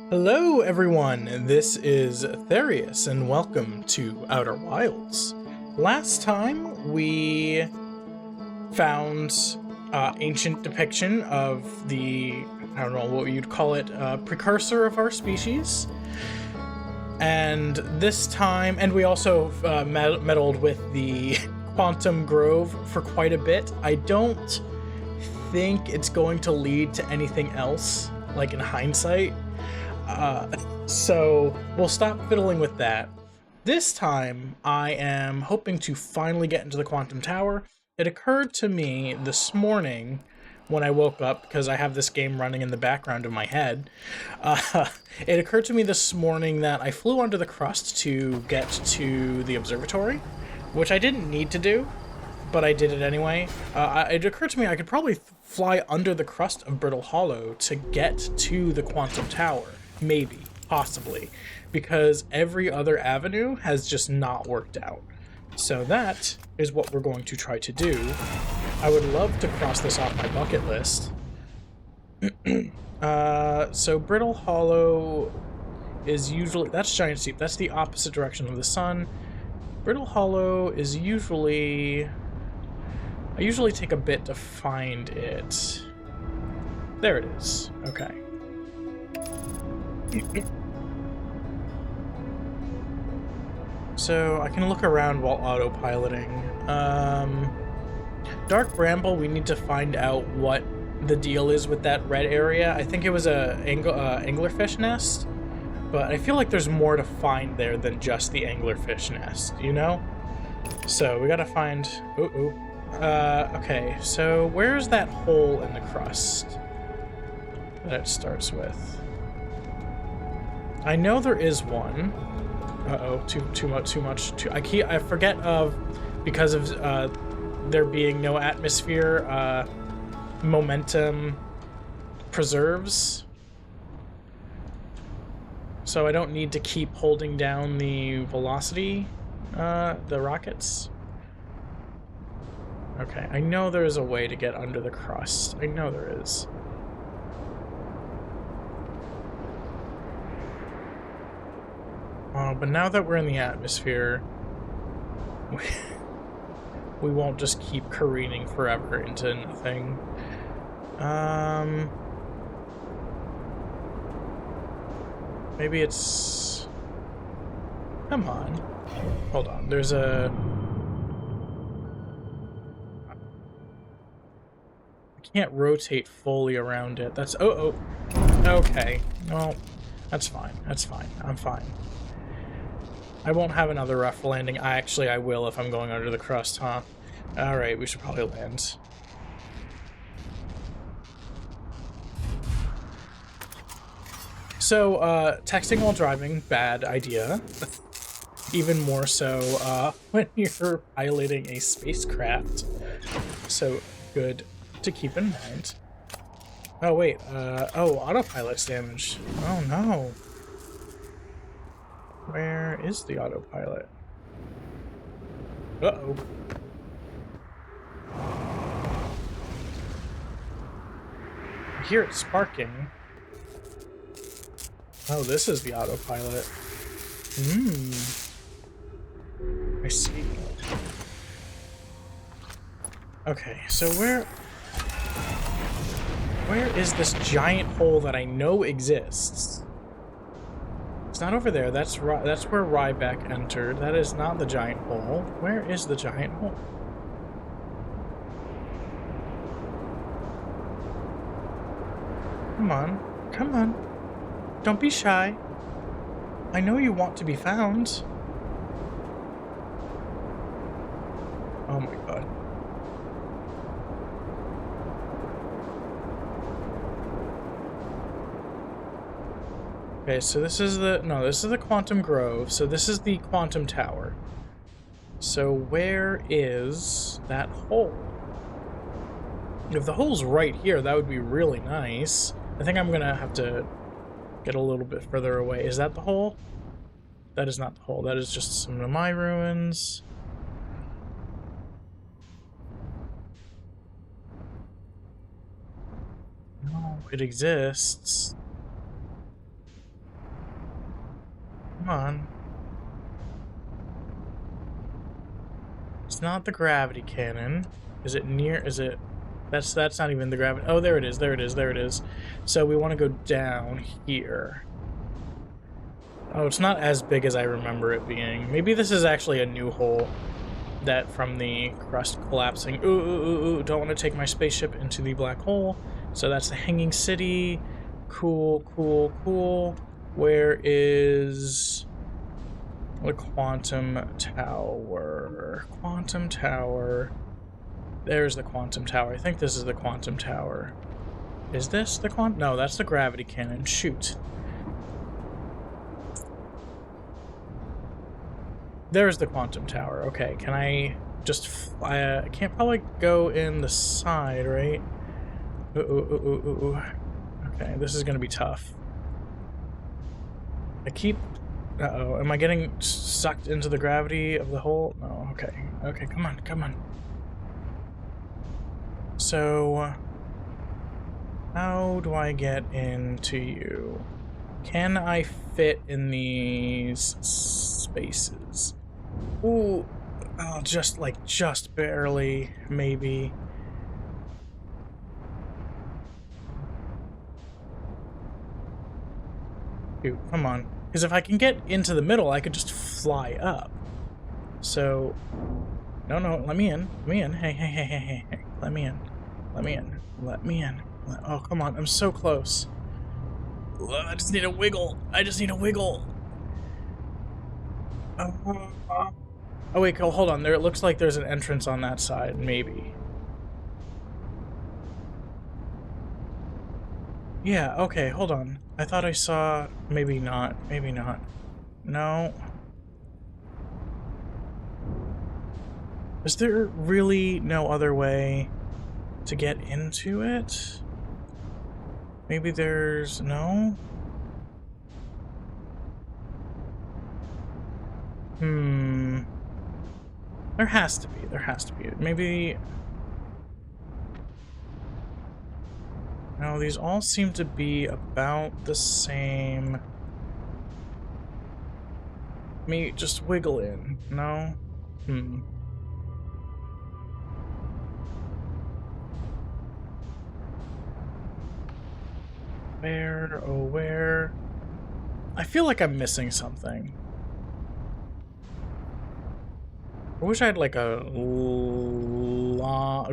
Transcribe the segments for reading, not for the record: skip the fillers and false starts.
Hello everyone, this is Therius and welcome to Outer Wilds. Last time we found ancient depiction of the, I don't know what you'd call it, precursor of our species. And this time, and we also meddled with the Quantum Grove for quite a bit. I don't think it's going to lead to anything else, like in hindsight. So we'll stop fiddling with that. This time, I am hoping to finally get into the Quantum Tower. It occurred to me this morning when I woke up, because I have this game running in the background of my head. It occurred to me this morning that I flew under the crust to get to the observatory, which I didn't need to do, but I did it anyway. It occurred to me I could probably fly under the crust of Brittle Hollow to get to the Quantum Tower. Maybe, possibly, because every other avenue has just not worked out. So that is what we're going to try to do. I would love to cross this off my bucket list. So Brittle Hollow is usually, that's Giant Steep, that's the opposite direction of the sun. Brittle Hollow is usually, I usually take a bit to find it. There it is, okay. So I can look around while autopiloting. Dark Bramble, we need to find out what the deal is with that red area. I think it was a anglerfish nest, but I feel like there's more to find there than just the anglerfish nest, you know? So we gotta find... okay, so where's that hole in the crust that it starts with? I know there is one. Too much. I forget of, because of there being no atmosphere, momentum preserves. So I don't need to keep holding down the velocity, the rockets. Okay, I know there is a way to get under the crust. I know there is. But now that we're in the atmosphere, we won't just keep careening forever into nothing. Maybe it's... Come on. Hold on, there's a... I can't rotate fully around it. That's... Oh. Okay. Well, that's fine. That's fine. I'm fine. I won't have another rough landing. I will if I'm going under the crust, huh? Alright, we should probably land. So, texting while driving, bad idea. Even more so when you're piloting a spacecraft. So, good to keep in mind. Oh, wait. Oh, autopilot's damaged. Oh, no. Where is the autopilot? Uh-oh. I hear it sparking. Oh, this is the autopilot. I see. Okay, so where is this giant hole that I know exists? It's not over there. That's where Ryback entered. That is not the giant hole. Where is the giant hole? Come on. Come on. Don't be shy. I know you want to be found. Oh my god. Okay, so this is the Quantum Grove, so this is the Quantum Tower. So where is that hole? If the hole's right here, that would be really nice. I think I'm gonna have to get a little bit further away. Is that the hole? That is not the hole. That is just some of my ruins. No, it exists. Come on. It's not the gravity cannon. Is it near? Is it? That's not even the gravity. Oh, there it is. There it is. There it is. So we want to go down here. Oh, it's not as big as I remember it being. Maybe this is actually a new hole that from the crust collapsing. Ooh, ooh, ooh, ooh. Don't want to take my spaceship into the black hole. So that's the hanging city. Cool, cool, cool. Where is the quantum tower? Quantum tower. There's the quantum tower. I think this is the quantum tower. Is this the quantum? No, that's the gravity cannon. Shoot. There's the quantum tower. Okay, can I just fly? I can't probably go in the side, right? Ooh, ooh, ooh, ooh, ooh. Okay, this is gonna be tough. I keep... Uh-oh, am I getting sucked into the gravity of the hole? No, okay. Okay, come on, come on. So... how do I get into you? Can I fit in these spaces? Ooh, oh, just barely, maybe. Dude, come on. Because if I can get into the middle, I could just fly up. So, no, no, let me in. Let me in. Hey, hey, hey, hey, hey, hey. Let me in. Let me in. Let me in. Oh, come on. I'm so close. I just need a wiggle. I just need a wiggle. Oh, wait, hold on. There, it looks like there's an entrance on that side, maybe. Yeah, okay, hold on. I thought I saw... maybe not. Maybe not. No. Is there really no other way to get into it? Maybe there's... no? There has to be. There has to be. Maybe... no, these all seem to be about the same. Let me just wiggle in. No? Where, oh where? I feel like I'm missing something. I wish I had like a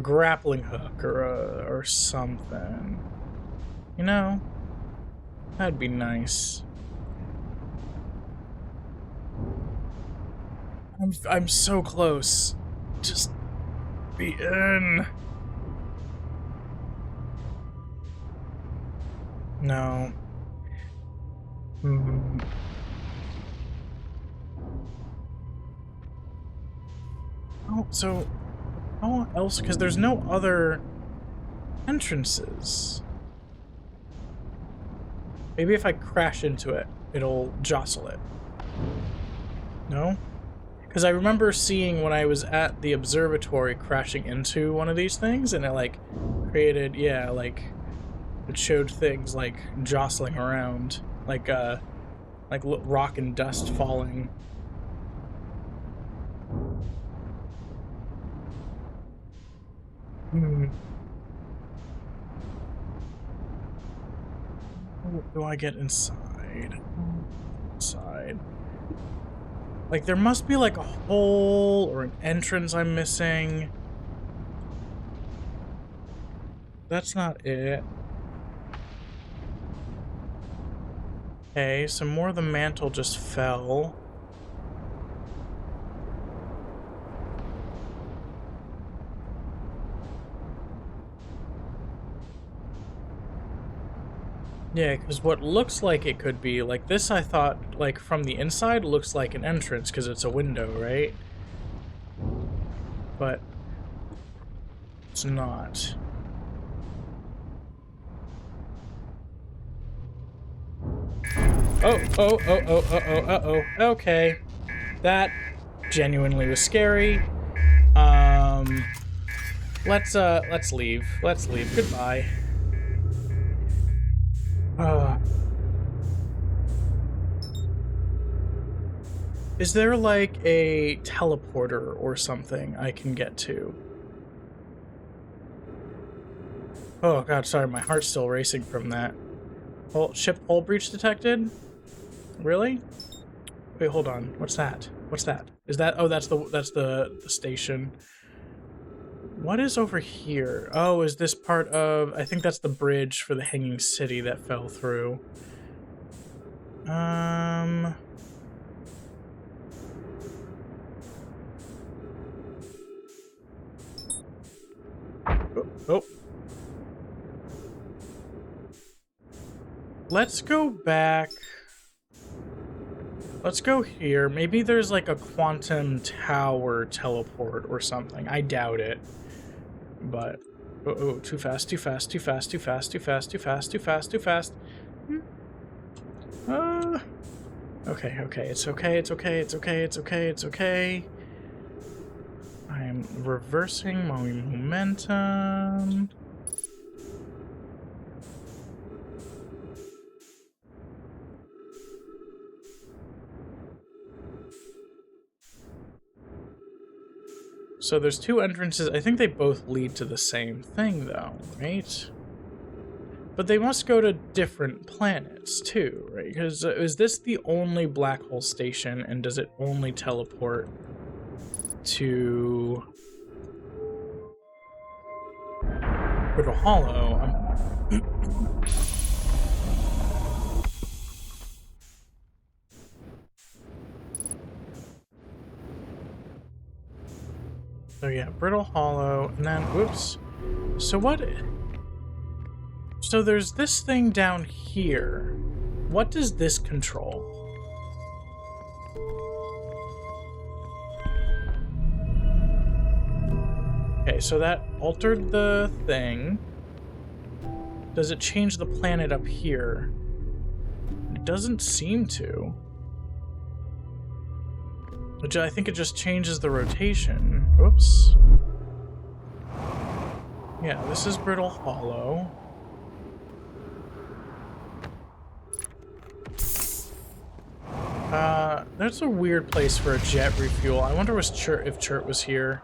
grappling hook or something. You know? That'd be nice. I'm so close. Just be in. No. Oh, so how else? Because there's no other entrances. Maybe if I crash into it, it'll jostle it. No? Because I remember seeing when I was at the observatory crashing into one of these things, and it, like, created, yeah, like, it showed things, like, jostling around, like rock and dust falling. How do I get inside? Inside. Like, there must be, like, a hole or an entrance I'm missing. That's not it. Okay, some more of the mantle just fell. Yeah, because what looks like it could be, like this I thought, like from the inside, looks like an entrance because it's a window, right? But it's not. Oh, oh, oh, oh, oh, oh, uh-oh. Okay. That genuinely was scary. Let's leave. Let's leave. Goodbye. Is there like a teleporter or something I can get to? Oh god, sorry, my heart's still racing from that. Oh, ship hull breach detected? Really? Wait, hold on. What's that? What's that? Is that... Oh, that's the station. What is over here? Oh, is this part of... I think that's the bridge for the Hanging City that fell through. Oh. Oh. Let's go back. Let's go here. Maybe there's like a quantum tower teleport or something. I doubt it. But... Oh, too fast, too fast, too fast, too fast, too fast, too fast, too fast, too fast. Okay, okay, it's okay, it's okay, it's okay, it's okay, it's okay. I am reversing my momentum. So there's two entrances. I think they both lead to the same thing, though, right? But they must go to different planets, too, right? Because is this the only black hole station, and does it only teleport to... Brittle Hollow? So yeah, Brittle Hollow, and then, whoops. So what... So there's this thing down here. What does this control? Okay, so that altered the thing. Does it change the planet up here? It doesn't seem to. I think it just changes the rotation. Oops. Yeah, this is Brittle Hollow. That's a weird place for a jet refuel. I wonder if Chert was here.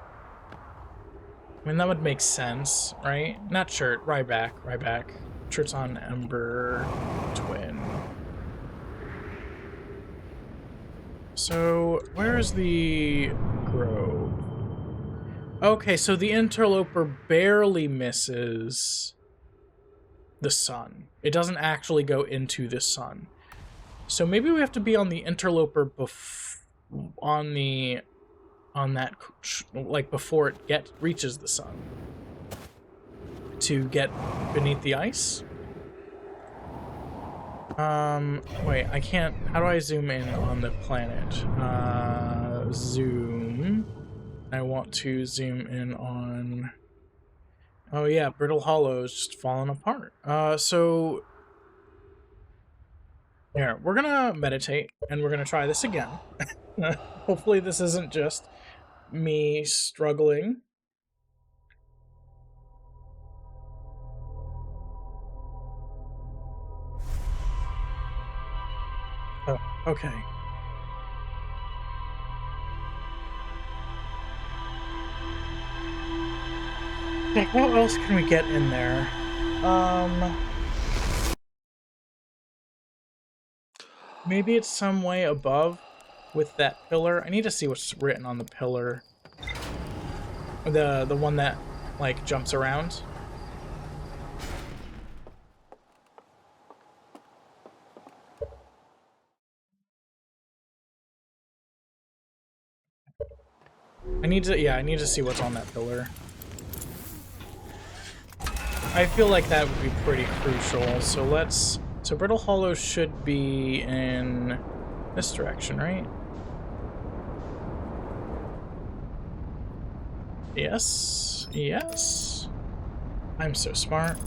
I mean, that would make sense, right? Not Chert, Ryback. Chert's on Ember Twin. So, where is the grove? Okay, so the Interloper barely misses the sun. It doesn't actually go into the sun. So maybe we have to be on the Interloper on that, like, before it reaches the sun to get beneath the ice. Wait, I can't. How do I zoom in on the planet? Zoom. I want to zoom in on... Oh yeah, Brittle Hollow is just falling apart. So... Here, we're gonna meditate, and we're gonna try this again. Hopefully this isn't just me struggling. Oh, okay. What else can we get in there? Maybe it's some way above with that pillar. I need to see what's written on the pillar. The one that, like, jumps around. I need to see what's on that pillar. I feel like that would be pretty crucial, so let's... So Brittle Hollow should be in this direction, right? Yes. Yes. I'm so smart.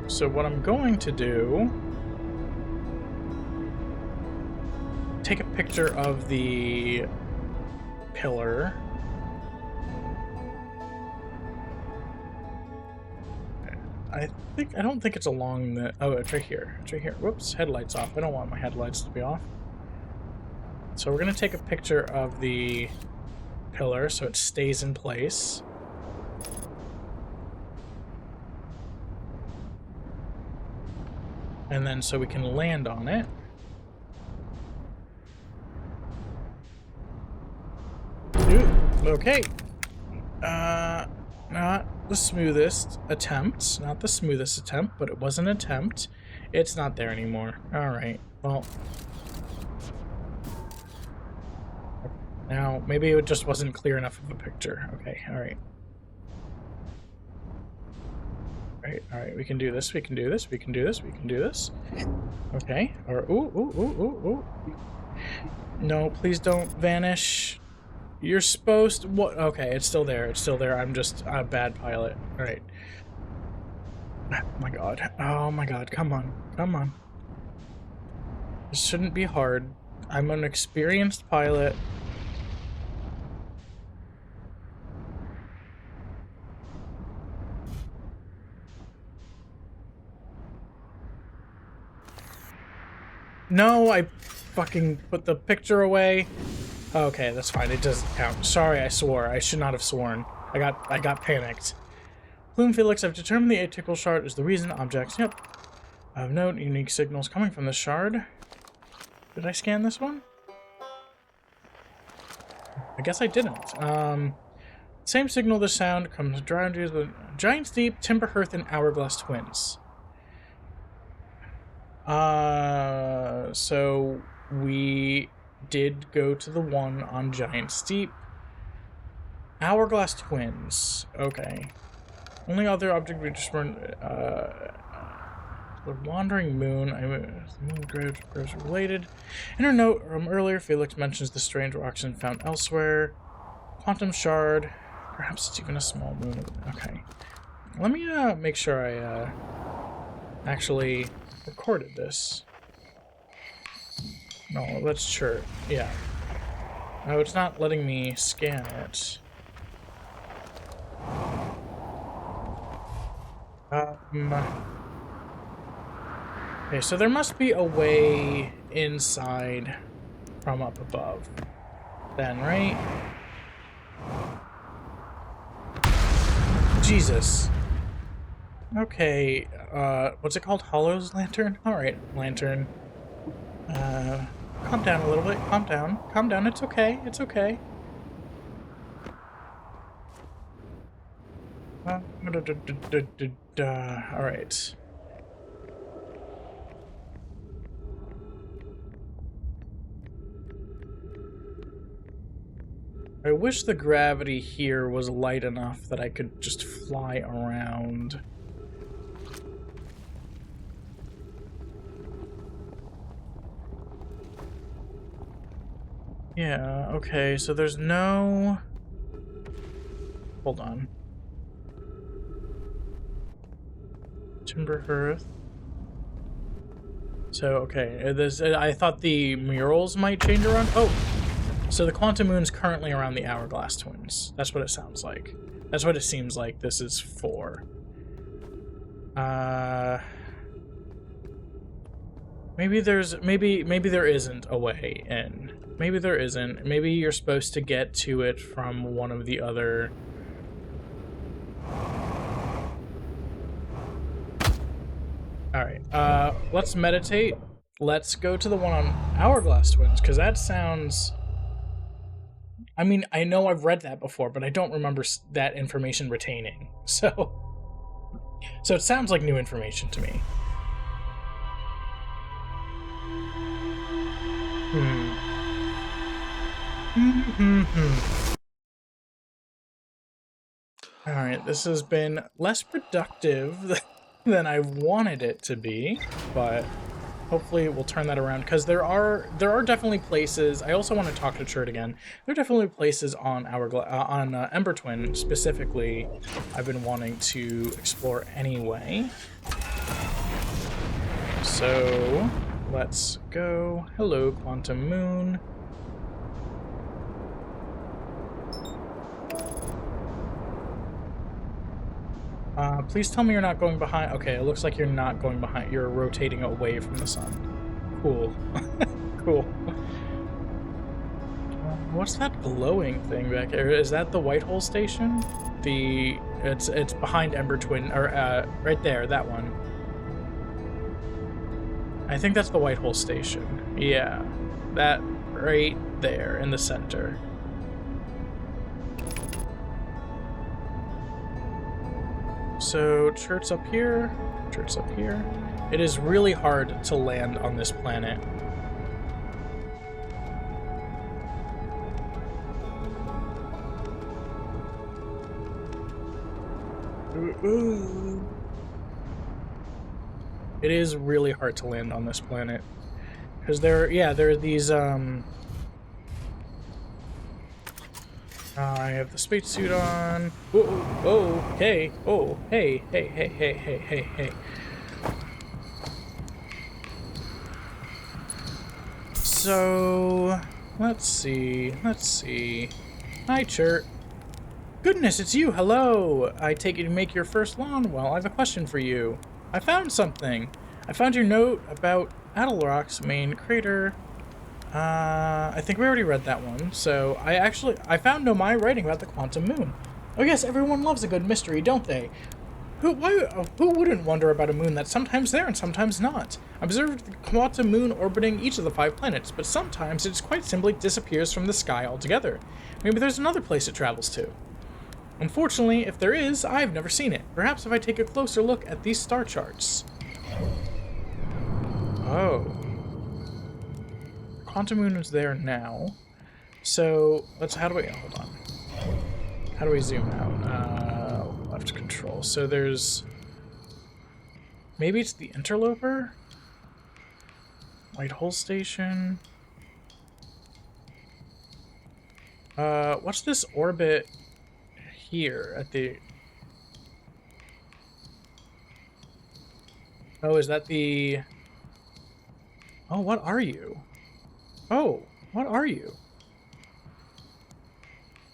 So what I'm going to do take a picture of the pillar. I don't think it's along the... Oh, it's right here. It's right here. Whoops, headlights off. I don't want my headlights to be off. So we're going to take a picture of the pillar so it stays in place. And then so we can land on it. Ooh, okay. Not the smoothest attempt. Not the smoothest attempt, but it was an attempt. It's not there anymore. Alright, well. Now, maybe it just wasn't clear enough of a picture. Okay, alright. Alright, we can do this, we can do this, we can do this, we can do this. Okay, or ooh. No, please don't vanish. You're supposed to... What? Okay, it's still there, it's still there. I'm just a bad pilot. Alright. Oh my god. Oh my god, come on. Come on. This shouldn't be hard. I'm an experienced pilot. No, I fucking put the picture away. Okay, that's fine. It doesn't count. Sorry, I swore. I should not have sworn. I got panicked. Plume Felix, I've determined the atypical shard is the reason objects. Yep. Of note, unique signals coming from the shard. Did I scan this one? I guess I didn't. Same signal, the sound comes around you the Giant's Deep, Timber Hearth, and Hourglass Twins. So we did go to the one on Giant Steep. Hourglass Twins. Okay. Only other object we just weren't, the Wandering Moon. The moon grows related. In her note from earlier, Felix mentions the strange rocks found elsewhere. Quantum Shard. Perhaps it's even a small moon. Okay. Let me, make sure I, actually recorded this. No, that's sure. Yeah. No, it's not letting me scan it. Okay, so there must be a way inside from up above. Then, right? Jesus. Okay, what's it called? Hollow's Lantern? Alright, Lantern. Calm down a little bit. Calm down. Calm down. It's okay. It's okay. Alright. I wish the gravity here was light enough that I could just fly around. Yeah, okay, so there's no... Hold on. Timber Hearth. So, okay, I thought the murals might change around. Oh! So the Quantum Moon's currently around the Hourglass Twins. That's what it sounds like. That's what it seems like this is for. Maybe there isn't a way in. Maybe there isn't. Maybe you're supposed to get to it from one of the other... Alright, let's meditate. Let's go to the one on Hourglass Twins, because that sounds... I mean, I know I've read that before, but I don't remember that information retaining. So it sounds like new information to me. Alright, this has been less productive than I wanted it to be, but hopefully we'll turn that around, because there are definitely places. I also want to talk to Chert again. There are definitely places on Ember Twin specifically I've been wanting to explore anyway. So let's go. Hello, Quantum Moon. Please tell me you're not going behind. Okay, it looks like you're not going behind. You're rotating away from the sun. Cool. Cool. What's that glowing thing back there? Is that the Whitehole station? It's behind Ember Twin, or right there, that one. I think that's the Whitehole station. Yeah, that right there in the center. So, church up here, church up here. It is really hard to land on this planet. It is really hard to land on this planet. Because there are these, I have the spacesuit on. Okay. Oh, hey. So, let's see. Hi, Chert. Goodness, it's you. Hello. I take it you make your first lawn. Well, I have a question for you. I found something. I found your note about Adelrock's main crater. I think we already read that one. So, I found Nomai writing about the quantum moon. Oh yes, everyone loves a good mystery, don't they? Who wouldn't wonder about a moon that's sometimes there and sometimes not? I observed the quantum moon orbiting each of the 5 planets, but sometimes it just quite simply disappears from the sky altogether. Maybe there's another place it travels to. Unfortunately, if there is, I've never seen it. Perhaps if I take a closer look at these star charts. Oh. Quantum moon is there now. So, how do we, hold on. How do we zoom out? Left control. So there's, maybe it's the Interloper? Whitehole Station. What's this orbit here at the, oh, is that the, oh, what are you? Oh, what are you?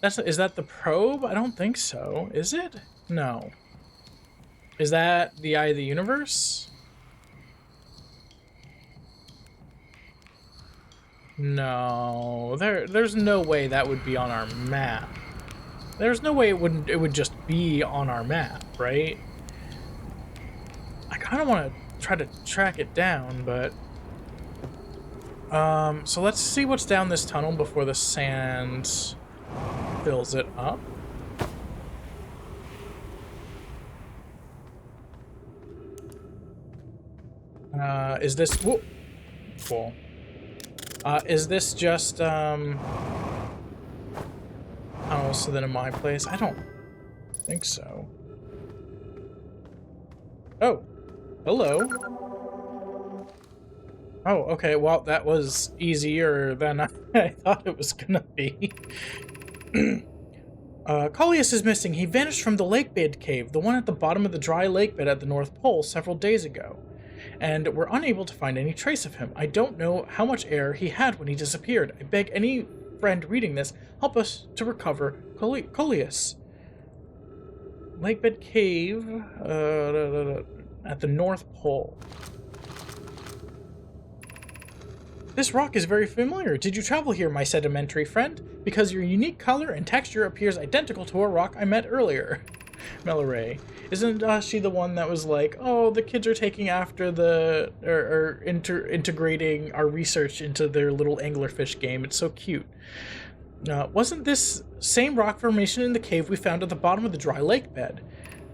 Is that the probe? I don't think so. Is it? No. Is that the Eye of the Universe? No. There's no way that would be on our map. There's no way it would just be on our map, right? I kind of want to try to track it down, but so let's see what's down this tunnel before the sand fills it up. Is this, whoa, cool. Is this just, tunnels to then in my place? I don't think so. Oh, hello. Oh, okay, well, that was easier than I thought it was gonna be. Collius is missing. He vanished from the lakebed cave, the one at the bottom of the dry lakebed at the North Pole, several days ago. And we're unable to find any trace of him. I don't know how much air he had when he disappeared. I beg any friend reading this, help us to recover Collius. Lakebed cave, at the North Pole. This rock is very familiar. Did you travel here, my sedimentary friend? Because your unique color and texture appears identical to a rock I met earlier. Melloray. Isn't she the one that was like, oh, the kids are taking after the, or integrating our research into their little anglerfish game. It's so cute. Wasn't this same rock formation in the cave we found at the bottom of the dry lake bed?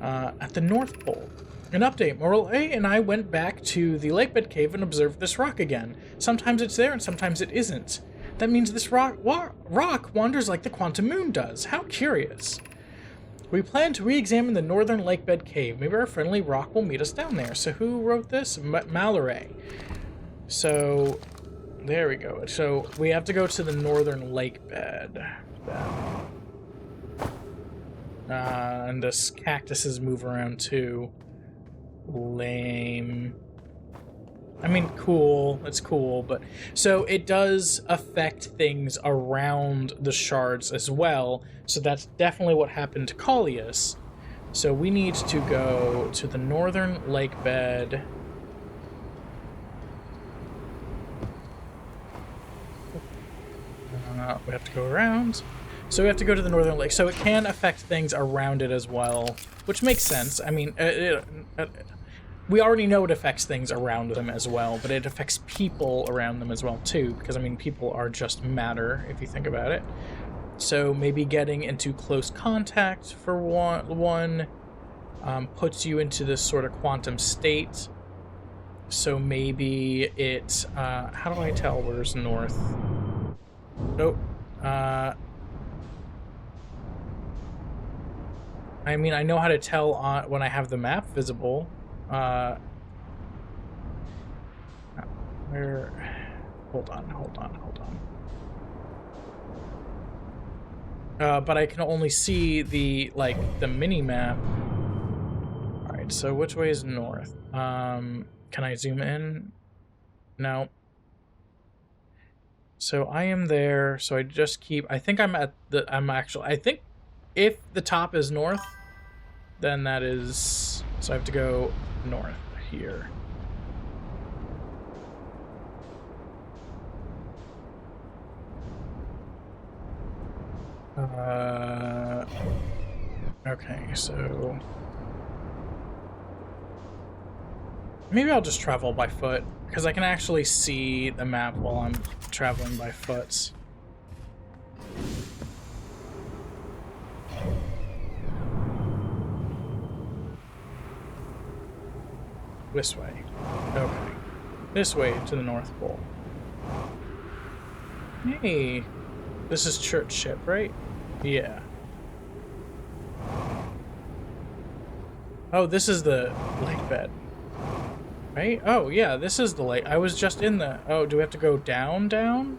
At the North Pole. An update. Morelay and I went back to the lakebed cave and observed this rock again. Sometimes it's there and sometimes it isn't. That means this rock wanders like the quantum moon does. How curious. We plan to re-examine the northern lakebed cave. Maybe our friendly rock will meet us down there. So who wrote this? Malloray. So, there we go. So, we have to go to the northern lakebed. And this cactuses move around too. Lame. I mean, cool, it's cool, but so it does affect things around the shards as well, so that's definitely what happened to Collius. So we need to go to the northern lake bed. We have to go around. So we have to go to the northern lake. So it can affect things around it as well, which makes sense. I mean, we already know it affects things around them as well, but it affects people around them as well too, because I mean, people are just matter if you think about it. So maybe getting into close contact for one puts you into this sort of quantum state. So maybe it, how do I tell where's north? Nope. I mean, I know how to tell when I have the map visible. Where? Hold on. But I can only see the mini map. All right. So which way is north? Can I zoom in? No. So I am there. So I just keep. I think I'm at the. I think if the top is north, then that is. So I have to go north here. Okay, so maybe I'll just travel by foot, because I can actually see the map while I'm traveling by foot. This way. Okay. This way to the North Pole. Hey. This is church ship, right? Yeah. Oh, this is the lake bed. Right? Oh, yeah, this is the lake. I was just in the... Oh, do we have to go down?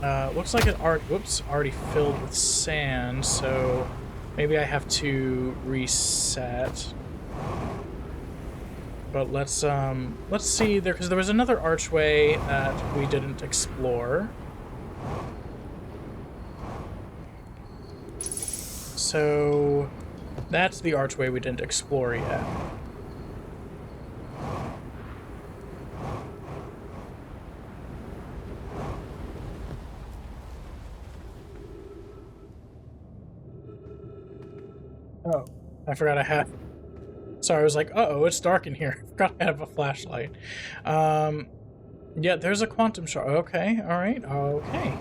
Looks like it already filled with sand, so maybe I have to reset. But let's see there, because there was another archway that we didn't explore. So that's the archway we didn't explore yet. Oh, I forgot I had... Sorry, I was like, uh-oh, it's dark in here. I forgot I have a flashlight. Yeah, there's a quantum shard. Okay, alright, okay.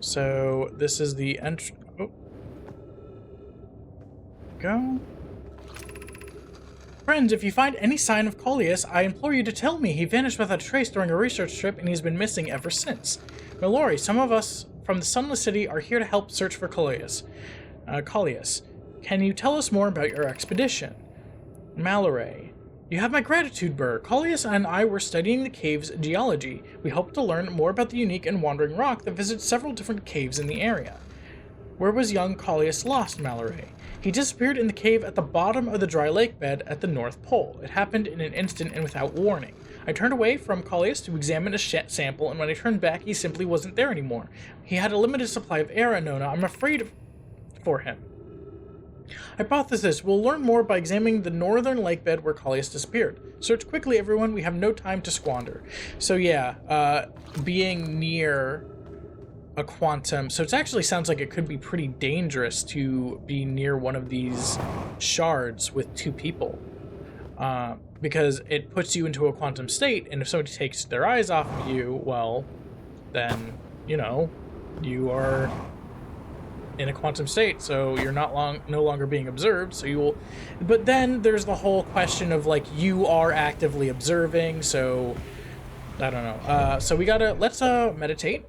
So, this is the entrance... Oh. Go. Friends, if you find any sign of Collius, I implore you to tell me. He vanished without a trace during a research trip, and he's been missing ever since. Mallory, some of us from the Sunless City are here to help search for Collius. Can you tell us more about your expedition? Mallory, you have my gratitude, Burr. Collius and I were studying the cave's geology. We hope to learn more about the unique and wandering rock that visits several different caves in the area. Where was young Collius lost, Mallory? He disappeared in the cave at the bottom of the dry lake bed at the North Pole. It happened in an instant and without warning. I turned away from Collius to examine a sample, and when I turned back, he simply wasn't there anymore. He had a limited supply of air, Nona. I'm afraid for him. Hypothesis. We'll learn more by examining the northern lake bed where Collius disappeared. Search quickly, everyone. We have no time to squander. So yeah, being near a quantum... So it actually sounds like it could be pretty dangerous to be near one of these shards with two people. Because it puts you into a quantum state, and if somebody takes their eyes off of you, well, then, you know, you are in a quantum state, so you're no longer being observed, so you will... But then there's the whole question of, like, you are actively observing, so... I don't know. So we gotta... Let's, meditate.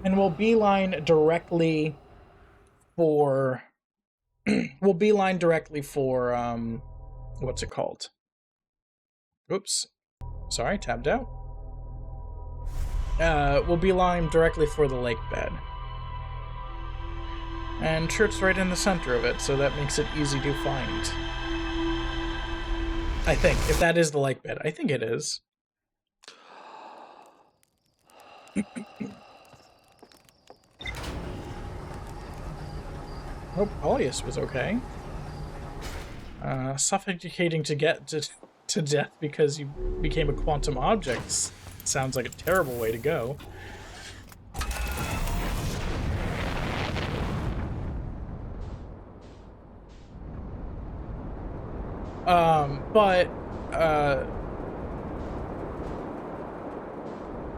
And we'll beeline directly for... we'll beeline directly for, what's it called? Oops. Sorry, tabbed out. We'll beeline directly for the lake bed. And Church's right in the center of it, so that makes it easy to find. I think, if that is the like bit. I think it is. Oh, Paulius was okay. Suffocating to get to death because you became a quantum object sounds like a terrible way to go.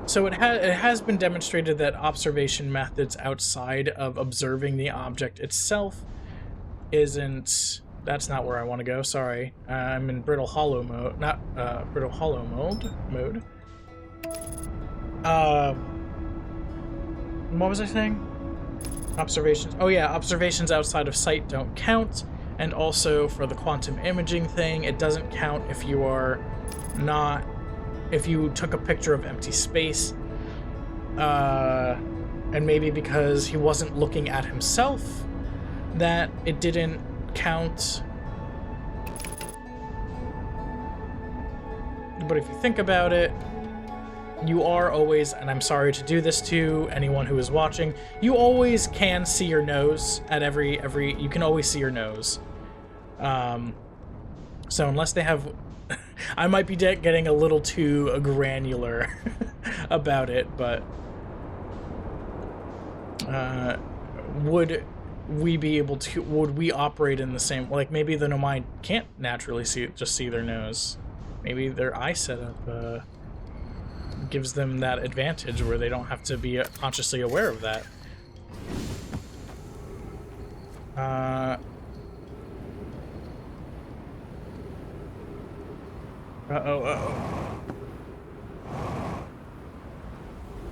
So it has been demonstrated that observation methods outside of observing the object itself isn't... That's not where I want to go, sorry. I'm in brittle hollow mode, not brittle hollow mode. What was I saying? Observations. Oh yeah, observations outside of sight don't count. And also for the quantum imaging thing, it doesn't count if you are not... If you took a picture of empty space. And maybe because he wasn't looking at himself, that it didn't count. But if you think about it, you are always, and I'm sorry to do this to anyone who is watching, you always can see your nose at every you can always see your nose. So unless they have... I might be getting a little too granular about it, but would we be able to... Would we operate in the same... Like, maybe the Nomai can't naturally see their nose. Maybe their eye setup gives them that advantage where they don't have to be consciously aware of that.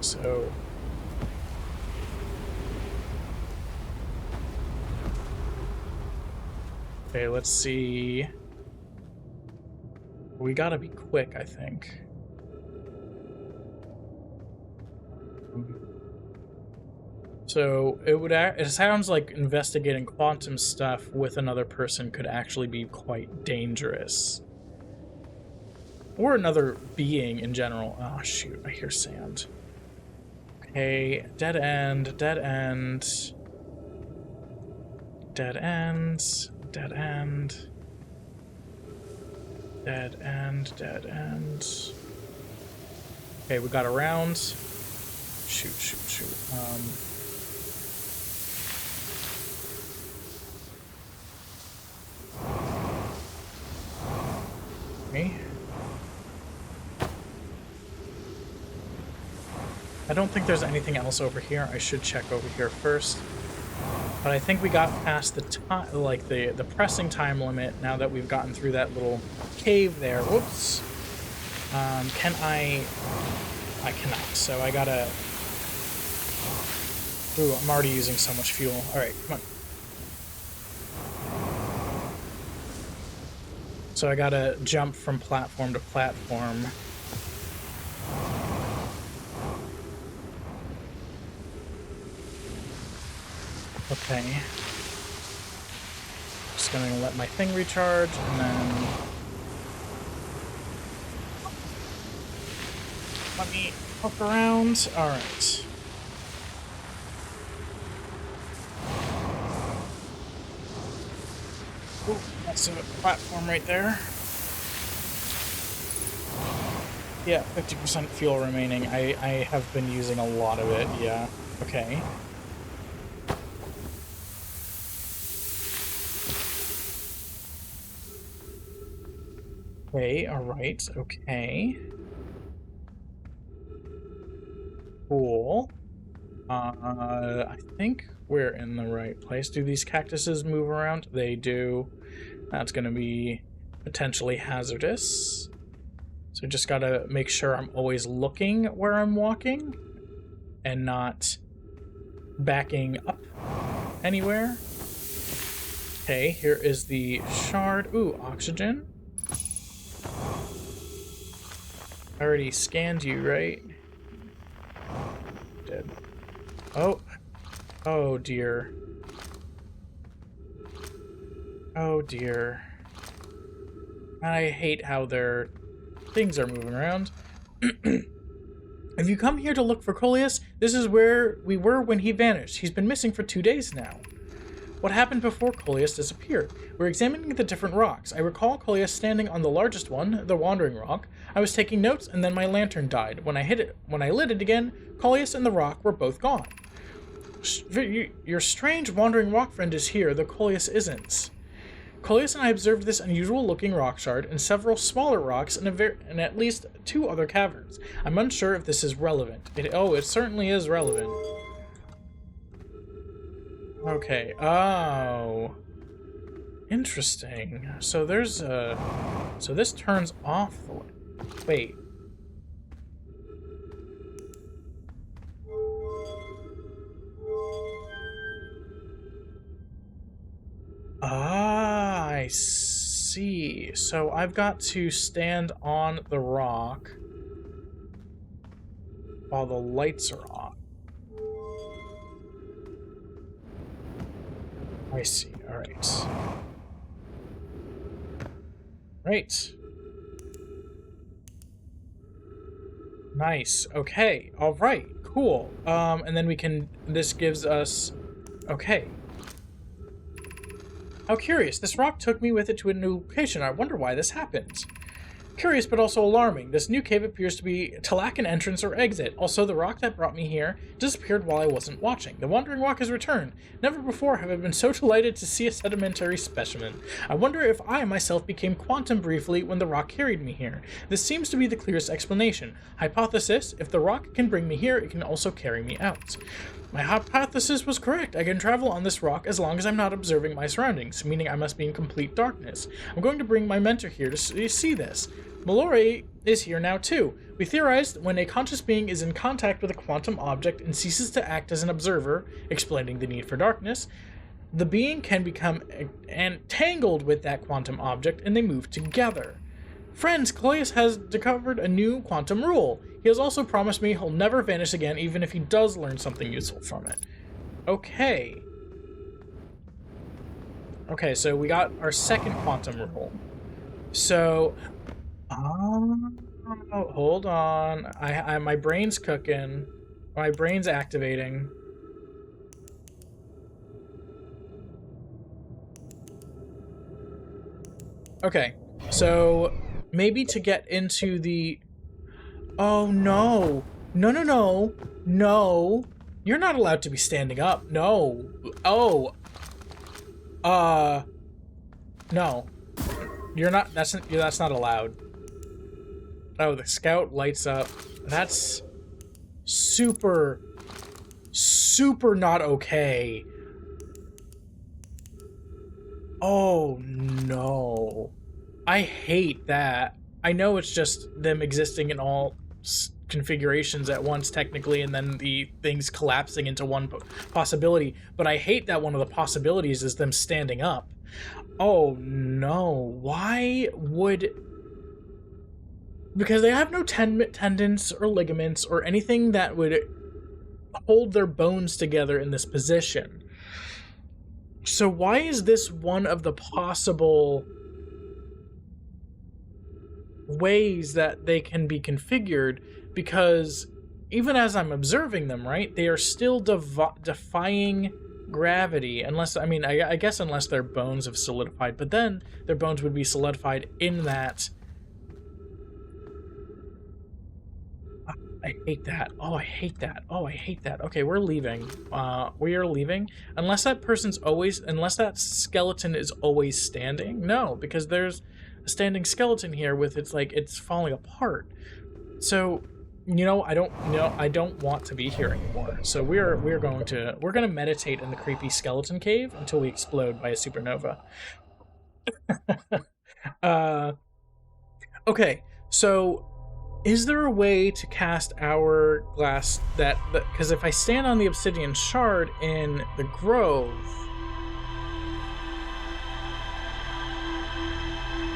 So... Okay, let's see. We gotta be quick, I think. So it sounds like investigating quantum stuff with another person could actually be quite dangerous. Or another being in general. Oh shoot, I hear sand. Okay, dead end, dead end. Dead end, dead end. Dead end, dead end. Okay, we got around. Shoot. Okay. I don't think there's anything else over here. I should check over here first. But I think we got past the time, like the pressing time limit now that we've gotten through that little cave there. Whoops. Can I cannot. So I gotta... Ooh, I'm already using so much fuel. Alright, come on. So I gotta jump from platform to platform. Okay. Just gonna let my thing recharge, and then... Let me hook around. Alright. Ooh, that's a platform right there. Yeah, 50% fuel remaining. I have been using a lot of it, yeah. Okay. Okay, alright, okay. Cool. I think we're in the right place. Do these cactuses move around? They do. That's gonna be potentially hazardous. So just gotta make sure I'm always looking where I'm walking and not backing up anywhere. Okay, here is the shard. Ooh, oxygen. I already scanned you, right? Dead. Oh. Oh, dear. Oh dear. I hate how their things are moving around. Have you come here to look for Coleus? This is where we were when he vanished. He's been missing for 2 days now. What happened before Coleus disappeared? We're examining the different rocks. I recall Coleus standing on the largest one, the Wandering Rock. I was taking notes and then my lantern died. When I lit it again, Coleus and the rock were both gone. Your strange Wandering Rock friend is here, though Coleus isn't. Coleus and I observed this unusual-looking rock shard and several smaller rocks in at least 2 other caverns. I'm unsure if this is relevant. It certainly is relevant. Okay, oh. Interesting. So there's a... So this turns off the light. Wait. Ah, I see. So I've got to stand on the rock while the lights are on. I see. All right. Right. Nice. Okay. All right. Cool. And then we can... This gives us... Okay. How curious. This rock took me with it to a new location. I wonder why this happened. Curious, but also alarming. This new cave appears to lack an entrance or exit. Also, the rock that brought me here disappeared while I wasn't watching. The Wandering Rock has returned. Never before have I been so delighted to see a sedimentary specimen. I wonder if I myself became quantum briefly when the rock carried me here. This seems to be the clearest explanation. Hypothesis, if the rock can bring me here, it can also carry me out. My hypothesis was correct. I can travel on this rock as long as I'm not observing my surroundings, meaning I must be in complete darkness. I'm going to bring my mentor here to see this. Mallory is here now too. We theorized when a conscious being is in contact with a quantum object and ceases to act as an observer, explaining the need for darkness, the being can become entangled with that quantum object and they move together. Friends, Coleus has discovered a new quantum rule. He has also promised me he'll never vanish again, even if he does learn something useful from it. Okay. Okay, so we got our second quantum rule. So... hold on. My brain's cooking. My brain's activating. Okay, so maybe to get into the... Oh, no. No, no, no. No. You're not allowed to be standing up. No. Oh. No. You're not... That's not allowed. Oh, the scout lights up. That's super, super not okay. Oh, no. I hate that. I know it's just them existing in all configurations at once, technically, and then the things collapsing into one possibility, but I hate that one of the possibilities is them standing up. Oh, no. Why would... Because they have no tendons or ligaments or anything that would hold their bones together in this position. So why is this one of the possible ways that they can be configured? Because even as I'm observing them, right, they are still defying gravity, unless, I mean, I guess unless their bones have solidified, but then their bones would be solidified in that... I hate that. Oh, I hate that. Oh, I hate that. Okay, we're leaving. We are leaving. Unless that skeleton is always standing. No, because there's a standing skeleton here with it's falling apart. So, I don't want to be here anymore. So we're going to meditate in the creepy skeleton cave until we explode by a supernova. Okay, so is there a way to cast hourglass because if I stand on the obsidian shard in the grove,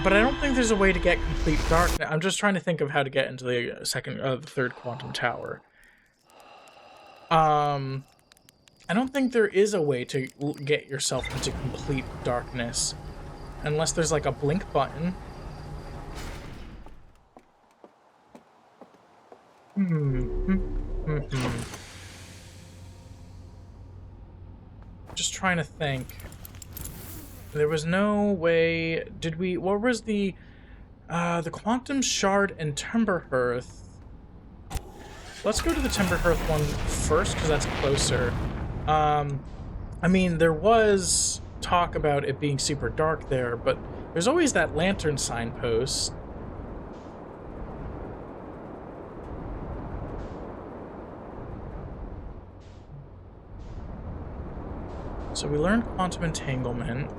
but I don't think there's a way to get complete darkness. I'm just trying to think of how to get into the third quantum tower. I don't think there is a way to get yourself into complete darkness. unless there's like a blink button. Just trying to think. There was no way. Did we? What was the quantum shard and timber hearth? Let's go to the timber hearth one first because that's closer. I mean, there was talk about it being super dark there, but there's always that lantern signpost. So we learned quantum entanglement.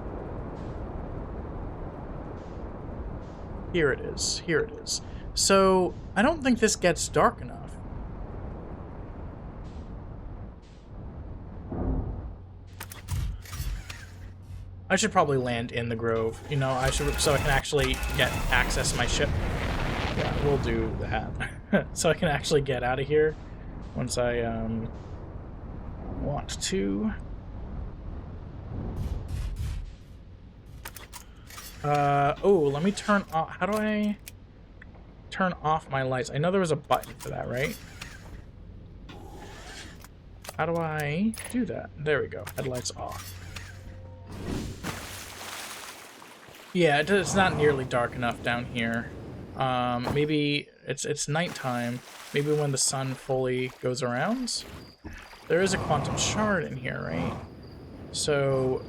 Here it is. Here it is. So I don't think this gets dark enough. I should probably land in the grove, you know, so I can actually get access to my ship. Yeah, we'll do that. So I can actually get out of here once I want to. Oh, let me turn off. How do I turn off my lights? I know there was a button for that, right? How do I do that? There we go. Headlights off. Yeah, it's not nearly dark enough down here. Maybe it's nighttime. Maybe when the sun fully goes around. There is a quantum shard in here, right? So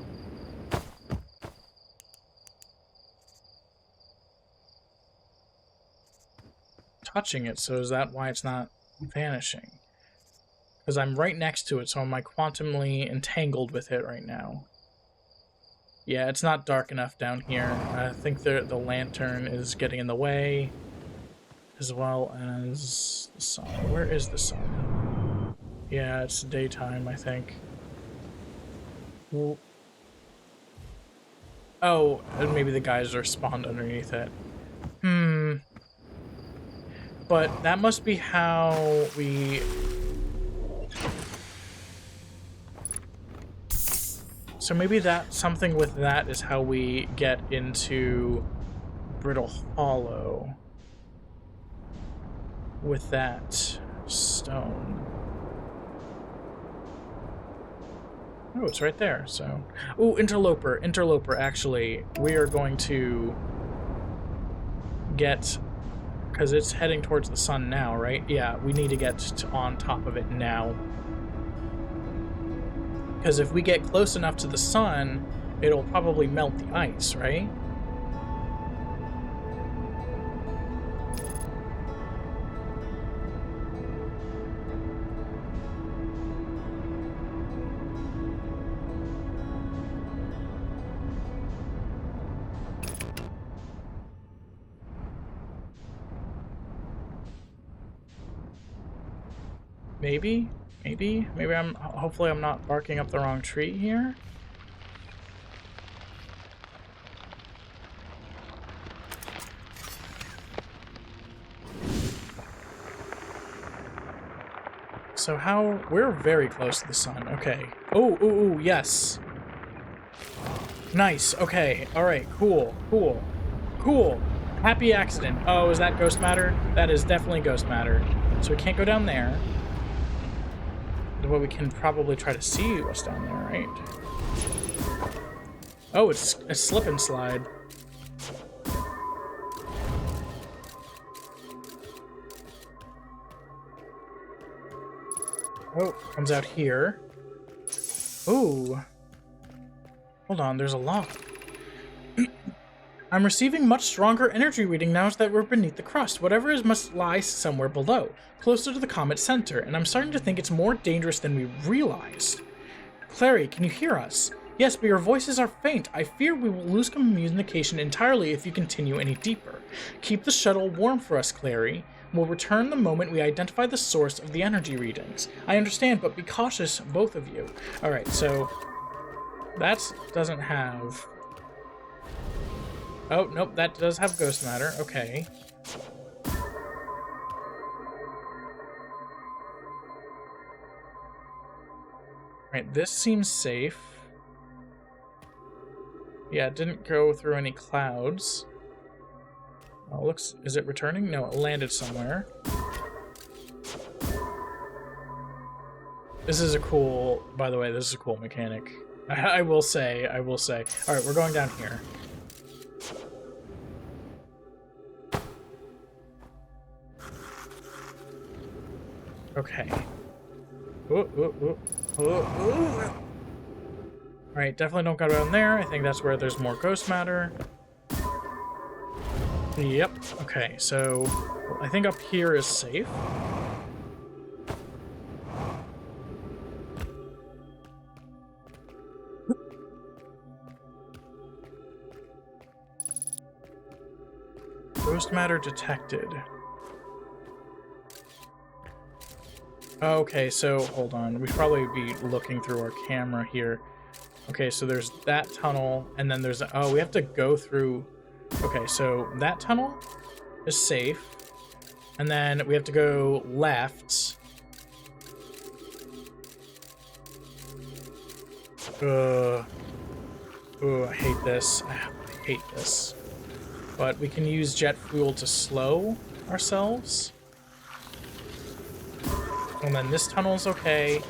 touching it, so is that why it's not vanishing? Because I'm right next to it, so am I quantumly entangled with it right now? Yeah, it's not dark enough down here. I think the lantern is getting in the way, as well as the sun. Where is the sun? Yeah, it's daytime, I think. Well, oh, and maybe the geyser spawned underneath it. But that must be how we... So maybe that something with that is how we get into Brittle Hollow with that stone. Oh, it's right there, so... Oh, Interloper. Interloper, actually. We are going to get... Because it's heading towards the sun now, right? Yeah, we need to get on top of it now. Because if we get close enough to the sun, it'll probably melt the ice, right? Maybe? Maybe hopefully I'm not barking up the wrong tree here. So we're very close to the sun, okay. Oh, ooh, ooh, yes. Nice, okay, alright, cool, cool, cool. Happy accident. Oh, is that ghost matter? That is definitely ghost matter. So we can't go down there. But we can probably try to see what's down there, right? Oh, it's a slip and slide. Oh, comes out here. Ooh. Hold on, there's a lock. I'm receiving much stronger energy reading now that we're beneath the crust. Whatever is must lie somewhere below, closer to the comet's center, and I'm starting to think it's more dangerous than we realized. Clary, can you hear us? Yes, but your voices are faint. I fear we will lose communication entirely if you continue any deeper. Keep the shuttle warm for us, Clary. We'll return the moment we identify the source of the energy readings. I understand, but be cautious, both of you. Alright, so... that doesn't have... Oh, nope, that does have ghost matter. Okay. Right, this seems safe. Yeah, it didn't go through any clouds. Oh, looks... Is it returning? No, it landed somewhere. This is a cool... By the way, this is a cool mechanic. I will say. Alright, we're going down here. Okay. Alright, definitely don't go down there. I think that's where there's more ghost matter. Yep. Okay, so I think up here is safe. Ghost matter detected. Okay, so hold on. We should probably be looking through our camera here. Okay, so there's that tunnel, and then there's... Oh, we have to go through... Okay, so that tunnel is safe. And then we have to go left. I hate this. I hate this. But we can use jet fuel to slow ourselves. And then this tunnel's okay.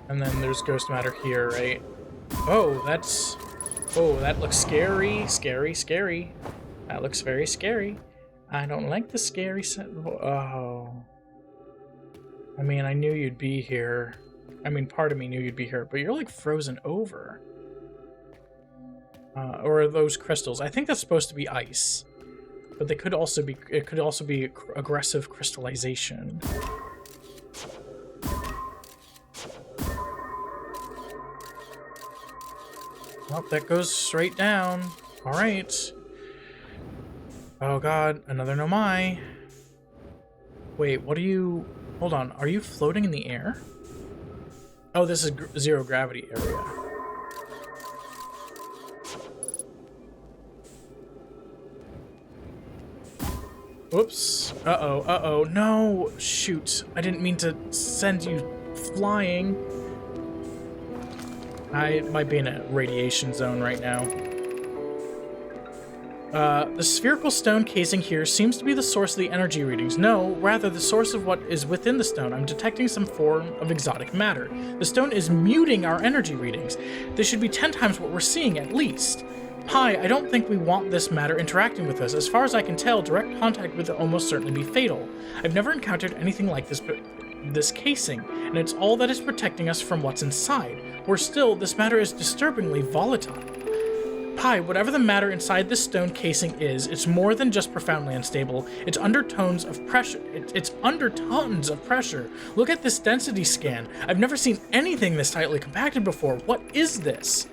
And then there's ghost matter here, right? Oh, that's... Oh, that looks scary. Scary, scary. That looks very scary. I don't like the scary... Oh... I mean, I knew you'd be here. I mean, part of me knew you'd be here, but you're like frozen over. Or are those crystals? I think that's supposed to be ice, but they could also be. It could also be aggressive crystallization. Well, that goes straight down. All right. Oh God, another Nomai. Wait, what are you? Hold on, are you floating in the air? Oh, this is zero gravity area. Oops. Uh-oh. No! Shoot. I didn't mean to send you flying. I might be in a radiation zone right now. The spherical stone casing here seems to be the source of the energy readings. No, rather the source of what is within the stone. I'm detecting some form of exotic matter. The stone is muting our energy readings. This should be 10 times what we're seeing, at least. Pi, I don't think we want this matter interacting with us. As far as I can tell, direct contact with it will almost certainly be fatal. I've never encountered anything like this casing, and it's all that is protecting us from what's inside. Worse still, this matter is disturbingly volatile. Pi, whatever the matter inside this stone casing is, it's more than just profoundly unstable. It's undertones of pressure. It's under tons of pressure. Look at this density scan. I've never seen anything this tightly compacted before. What is this?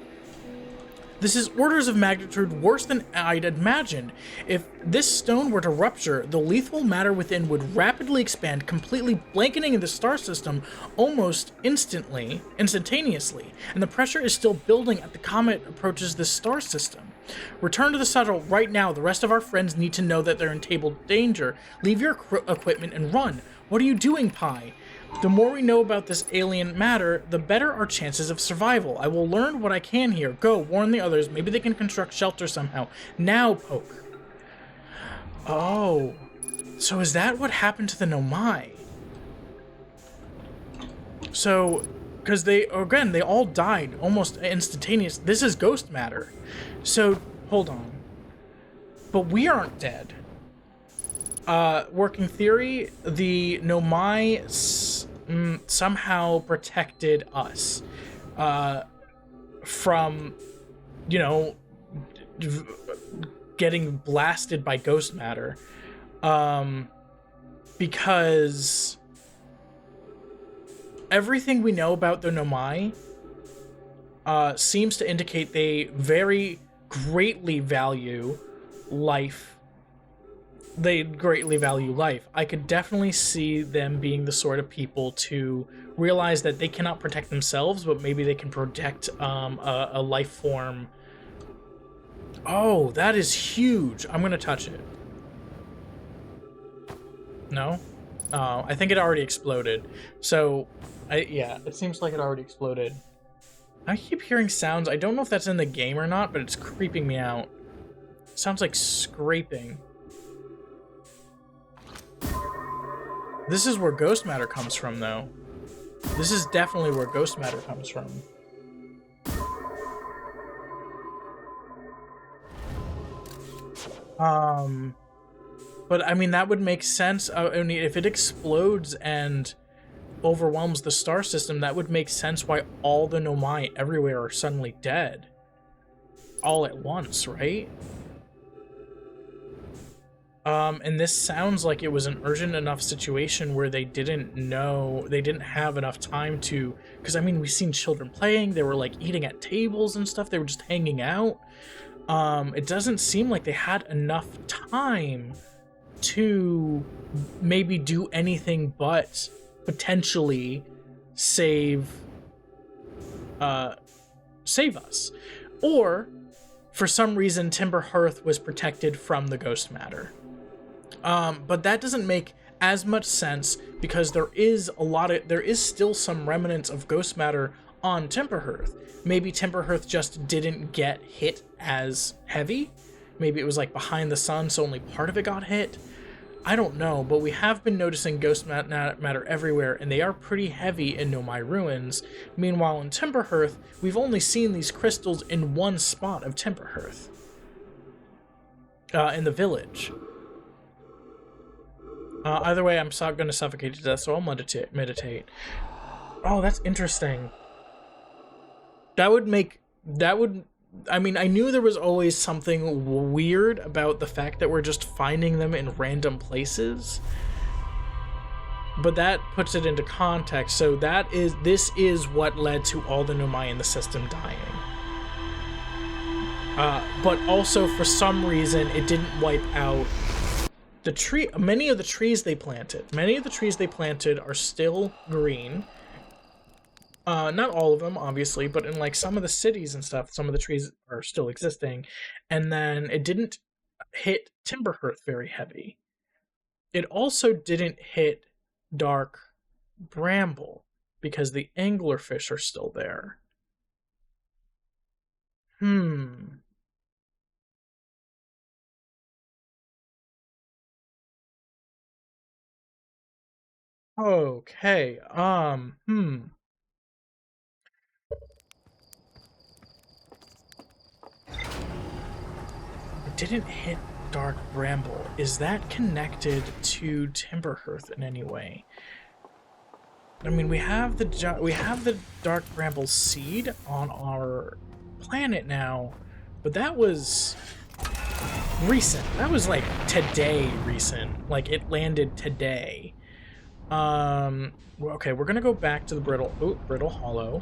This is orders of magnitude worse than I'd imagined. If this stone were to rupture, the lethal matter within would rapidly expand, completely blanketing the star system almost instantaneously, and the pressure is still building as the comet approaches this star system. Return to the shuttle right now. The rest of our friends need to know that they're in table danger. Leave your equipment and run. What are you doing, Pi? The more we know about this alien matter, the better our chances of survival. I will learn what I can here. Go, warn the others. Maybe they can construct shelter somehow. Now, Poke. Oh. So is that what happened to the Nomai? So, because they all died almost instantaneous. This is ghost matter. So, hold on. But we aren't dead. Working theory, the Nomai somehow protected us from, you know, getting blasted by ghost matter, because everything we know about the Nomai seems to indicate they very greatly value life. They greatly value life. I could definitely see them being the sort of people to realize that they cannot protect themselves, but maybe they can protect a life form Oh, that is huge. I'm gonna touch it. No? Oh, I think it already exploded. So, yeah, it seems like it already exploded. I keep hearing sounds. I don't know if that's in the game or not, but it's creeping me out. It sounds like scraping. This is where ghost matter comes from, though. This is definitely where ghost matter comes from. But I mean, that would make sense. I mean, if it explodes and overwhelms the star system, that would make sense why all the Nomai everywhere are suddenly dead. All at once, right? And this sounds like it was an urgent enough situation where they didn't have enough time to, because I mean, we've seen children playing, they were like eating at tables and stuff, they were just hanging out. It doesn't seem like they had enough time to maybe do anything but potentially save us. Or, for some reason, Timber Hearth was protected from the ghost matter. But that doesn't make as much sense because there is still some remnants of ghost matter on Timber Hearth. Maybe Timber Hearth just didn't get hit as heavy. Maybe it was like behind the sun, so only part of it got hit. I don't know, but we have been noticing ghost matter everywhere, and they are pretty heavy in Nomai Ruins. Meanwhile, in Timber Hearth, we've only seen these crystals in one spot of Timber Hearth. In the village. Either way, I'm going to suffocate to death, so I'll meditate. Oh, that's interesting. I mean, I knew there was always something weird about the fact that we're just finding them in random places. But that puts it into context, so this is what led to all the Nomai in the system dying. But also, for some reason, it didn't wipe out the tree. Many of the trees they planted are still green. Not all of them, obviously, but in like some of the cities and stuff, some of the trees are still existing. And then it didn't hit Timber Hearth very heavy. It also didn't hit Dark Bramble because the anglerfish are still there. Okay, It didn't hit Dark Bramble. Is that connected to Timber Hearth in any way? I mean, we have the Dark Bramble seed on our planet now, but that was recent. That was like today recent. Like it landed today. Okay, we're gonna go back to the Brittle Hollow.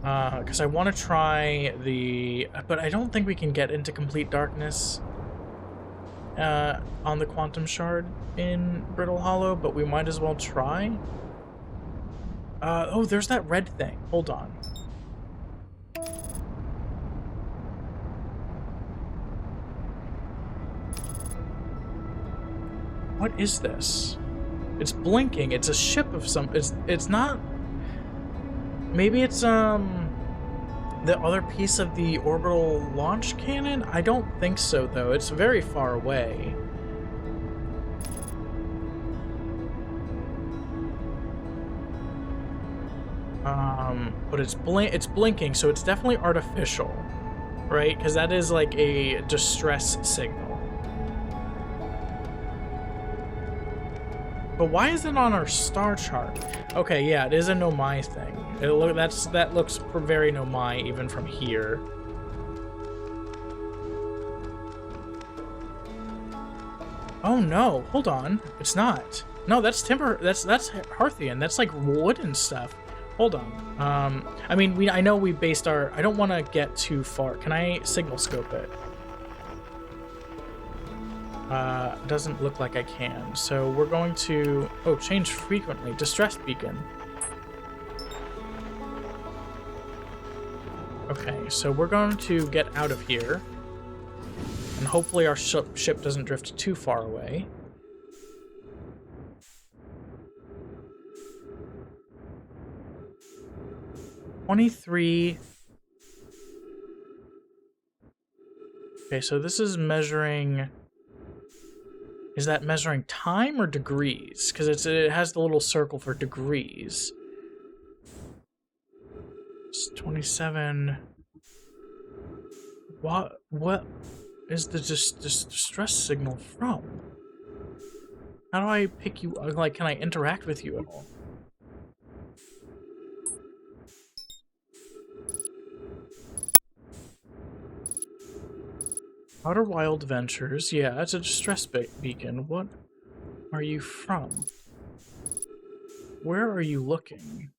Because I want to try but I don't think we can get into complete darkness on the Quantum Shard in Brittle Hollow, but we might as well try. Oh, there's that red thing. Hold on. What is this? It's blinking. It's a ship of some... It's not... Maybe it's, the other piece of the orbital launch cannon? I don't think so, though. It's very far away. But it's blinking, so it's definitely artificial, right? Because that is like a distress signal. But why is it on our star chart? Okay, yeah, it is a Nomai thing. That looks very Nomai even from here. Oh no, hold on. It's not. No, that's timber. That's Hearthian. That's like wood and stuff. Hold on. I mean, I know we based our... I don't want to get too far. Can I signal scope it? Doesn't look like I can. So we're going to... Oh, change frequently. Distress beacon. Okay, so we're going to get out of here. And hopefully our ship doesn't drift too far away. $23. Okay, so this is measuring... Is that measuring time or degrees? Because it has the little circle for degrees. It's 27... What is the distress signal from? How do I pick you? Like, can I interact with you at all? Outer Wild Ventures. Yeah, it's a distress beacon. What are you from? Where are you looking?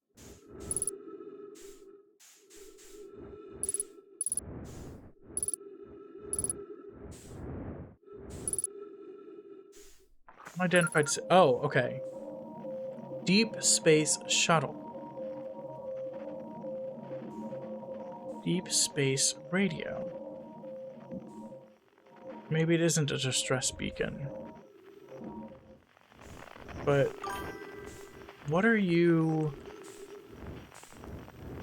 Unidentified. Oh, okay. Deep Space Shuttle. Deep Space Radio. Maybe it isn't a distress beacon. But what are you...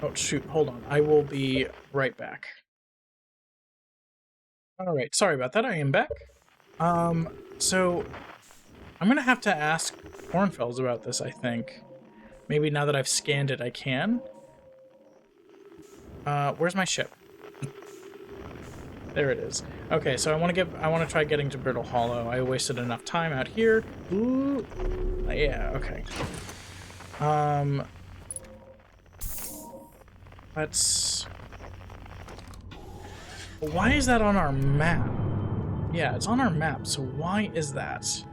Oh, shoot. Hold on. I will be right back. Alright, sorry about that. I am back. So... I'm gonna have to ask Cornfells about this, I think. Maybe now that I've scanned it, I can. Where's my ship? There it is. Okay, so I want to try getting to Brittle Hollow. I wasted enough time out here. Ooh. Yeah, okay. Let's... Why is that on our map? Yeah, it's on our map, so why is that?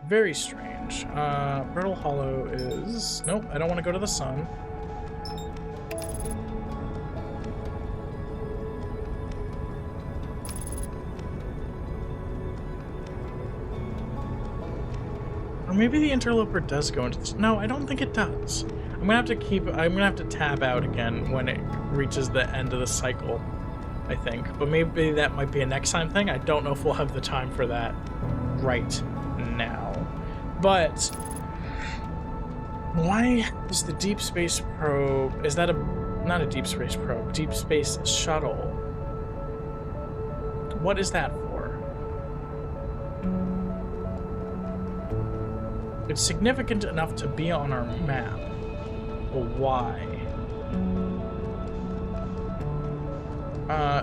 Very strange. Brittle Hollow is... Nope, I don't want to go to the sun. Or maybe the Interloper does go into the... No, I don't think it does. I'm gonna have to tab out again when it reaches the end of the cycle, I think. But maybe that might be a next time thing. I don't know if we'll have the time for that right now. But why is the Deep Space Probe... Is that not a Deep Space Probe, Deep Space Shuttle. What is that for? It's significant enough to be on our map. But why?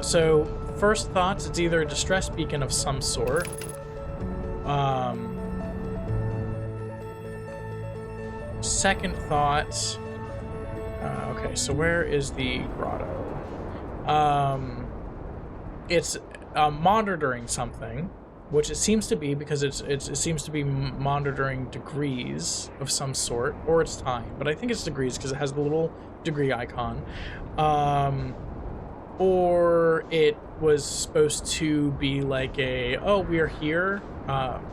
So, first thoughts, it's either a distress beacon of some sort. Second thought... okay, so where is the grotto? It's monitoring something, which it seems to be because it seems to be monitoring degrees of some sort, or it's time, but I think it's degrees because it has the little degree icon. Or it was supposed to be like a, oh, we're here,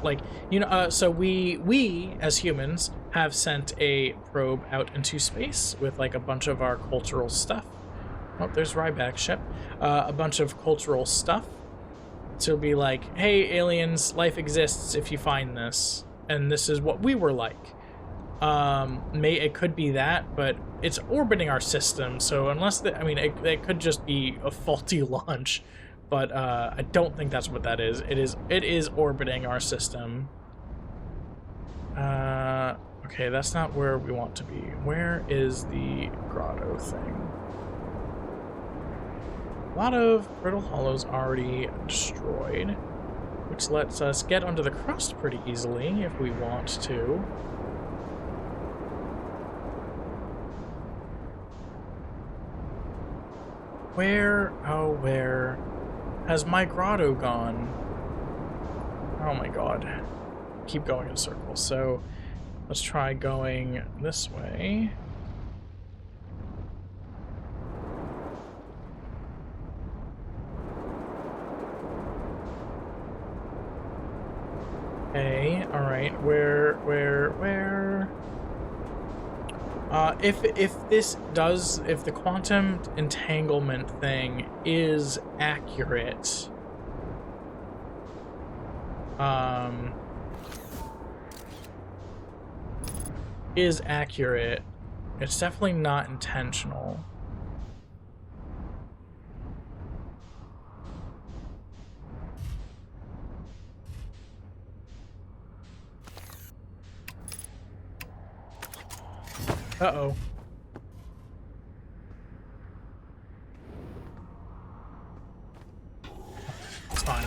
like, you know, so we as humans have sent a probe out into space with like a bunch of our cultural stuff. Oh, there's Ryback's ship. A bunch of cultural stuff to be like, hey, aliens, life exists if you find this, and this is what we were like. It could be that, but it's orbiting our system, so unless it could just be a faulty launch, but I don't think that's what that is. It is orbiting our system. Okay, that's not where we want to be. Where is the grotto thing? A lot of Brittle Hollows already destroyed, which lets us get under the crust pretty easily if we want to. Where has my grotto gone? Oh my god. Keep going in circles. So let's try going this way. Okay, alright, where? If the quantum entanglement thing is accurate, is accurate. It's definitely not intentional. Uh-oh. It's fine.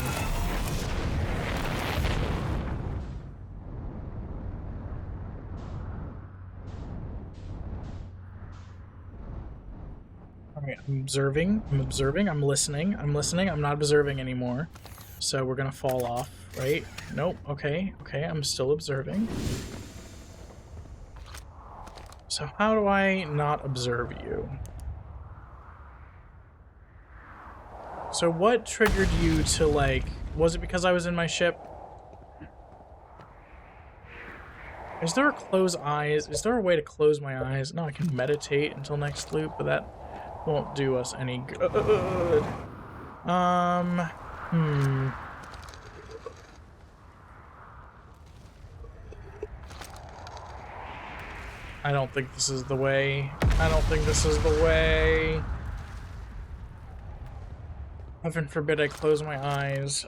Alright, I'm observing, I'm listening, I'm not observing anymore. So we're gonna fall off, right? Nope, okay, I'm still observing. So how do I not observe you? So what triggered you to, like, was it because I was in my ship? Is there a close eyes? Is there a way to close my eyes? No, I can meditate until next loop, but that won't do us any good. I don't think this is the way. I don't think this is the way. Heaven forbid I close my eyes.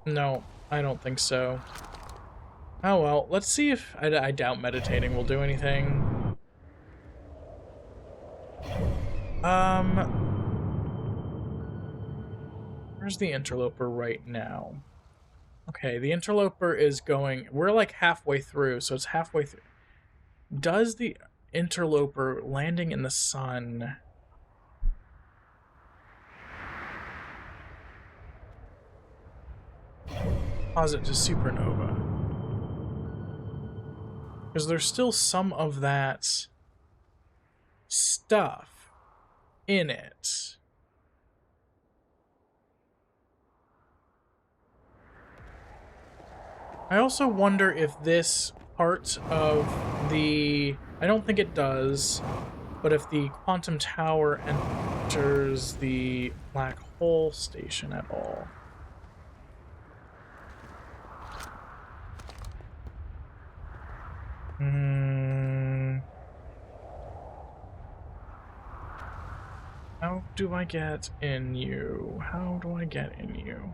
No, I don't think so. Oh well, let's see if... I doubt meditating will do anything. Where's the Interloper right now? Okay, the Interloper is going... We're like halfway through, so it's halfway through. Does the Interloper landing in the sun... cause it to supernova? Because there's still some of that stuff in it. I also wonder if this part of the... I don't think it does, but if the quantum tower enters the black hole station at all. How do I get in you? How do I get in you?